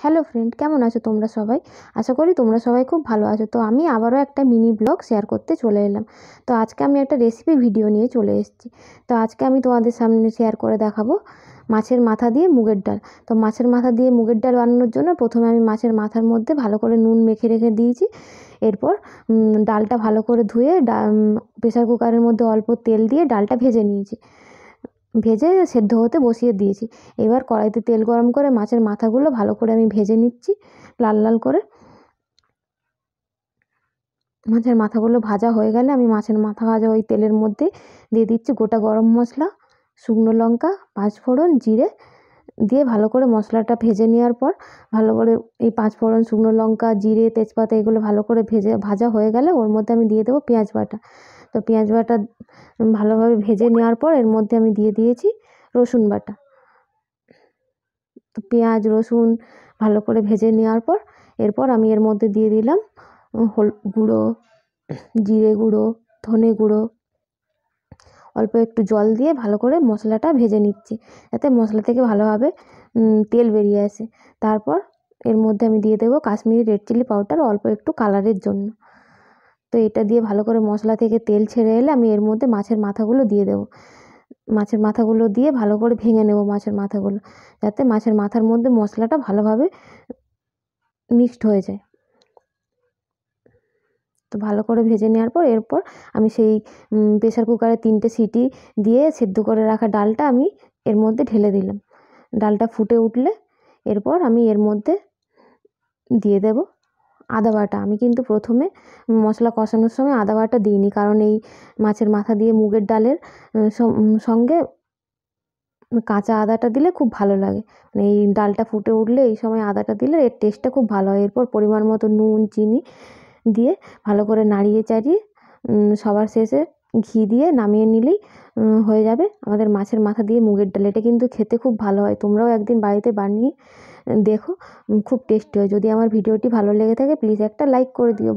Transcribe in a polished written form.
Hello friend, কেমন আছো তোমরা সবাই? আশা করি তোমরা সবাই খুব ভালো আছো। তো আমি আবারও একটা মিনি ব্লগ শেয়ার করতে চলে এলাম। তো আজকে আমি একটা রেসিপি ভিডিও নিয়ে চলে এসেছি। তো আজকে আমি তোমাদের সামনে শেয়ার করে দেখাবো মাছের মাথা দিয়ে মুগের ডাল। তো মাছের মাথা দিয়ে মুগের ডাল বানানোর জন্য প্রথমে আমি মাছের মাথার মধ্যে ভালো করে নুন মেখে রেখে দিয়েছি। এরপর ডালটা ভালো করে ধুয়ে প্রেসার কুকারের মধ্যে অল্প তেল দিয়ে ডালটা ভেজে নিয়েছি। ভেজে সেদ্ধ হতে বসিয়ে দিয়েছি। এবার কড়াইতে তেল গরম করে মাছের মাথাগুলো ভালো করে আমি ভেজে নিচ্ছি লাল লাল করে। মাছের মাথাগুলো ভাজা হয়ে গেলে আমি মাছের মাথা ভাজা ওই তেলের মধ্যে দিয়ে দিচ্ছি গোটা গরম মশলা, শুকনো লঙ্কা, পাঁচফোড়ন, জিরে দিয়ে ভালো করে মশলাটা ভেজে নেওয়ার পর ভালো করে এই পাঁচফোড়ন, শুকনো লঙ্কা, জিরে, তেজপাতা এগুলো ভালো করে ভাজা হয়ে গেলে ওর মধ্যে আমি দিয়ে দেবো পেঁয়াজ বাটা। তো পেঁয়াজ বাটা ভালোভাবে ভেজে নেওয়ার পর এর মধ্যে আমি দিয়ে দিয়েছি রসুন বাটা। তো পেঁয়াজ রসুন ভালো করে ভেজে নেওয়ার পর এরপর আমি এর মধ্যে দিয়ে দিলাম গুঁড়ো, জিরে গুঁড়ো, ধনে গুঁড়ো, অল্প একটু জল দিয়ে ভালো করে মশলাটা ভেজে নিচ্ছি যাতে মশলা থেকে ভালোভাবে তেল বেরিয়ে আসে। তারপর এর মধ্যে আমি দিয়ে দেবো কাশ্মীরি রেড চিলি পাউডার অল্প একটু কালারের জন্য। তো এটা দিয়ে ভালো করে মশলা থেকে তেল ছেড়ে এলে আমি এর মধ্যে মাছের মাথাগুলো দিয়ে দেবো। মাছের মাথাগুলো দিয়ে ভালো করে ভেঙে নেব মাছের মাথাগুলো, যাতে মাছের মাথার মধ্যে মশলাটা ভালোভাবে মিক্সড হয়ে যায়। তো ভালো করে ভেজে নেওয়ার পর এরপর আমি সেই প্রেসার কুকারে 3টে সিটি দিয়ে সেদ্ধ করে রাখা ডালটা আমি এর মধ্যে ঢেলে দিলাম। ডালটা ফুটে উঠলে এরপর আমি এর মধ্যে দিয়ে দেব আদা বাটা। আমি কিন্তু প্রথমে মশলা কষানোর সময় আদা বাটা দিইনি, কারণ এই মাছের মাথা দিয়ে মুগের ডালের সঙ্গে কাঁচা আদাটা দিলে খুব ভালো লাগে। মানে এই ডালটা ফুটে উঠলে এই সময় আদাটা দিলে এর টেস্টটা খুব ভালো হয়। এরপর পরিমাণ মতো নুন, চিনি দিয়ে ভালো করে নাড়িয়ে চাড়িয়ে সবার শেষে ঘি দিয়ে নামিয়ে নিলেই হয়ে যাবে আমাদের মাছের মাথা দিয়ে মুগের ডাল। এটা কিন্তু খেতে খুব ভালো হয়, তোমরাও একদিন বাড়িতে বানিয়ে দেখো, খুব টেস্টি হয়। যদি আমার ভিডিওটি ভালো লেগে থাকে প্লিজ একটা লাইক করে দিও।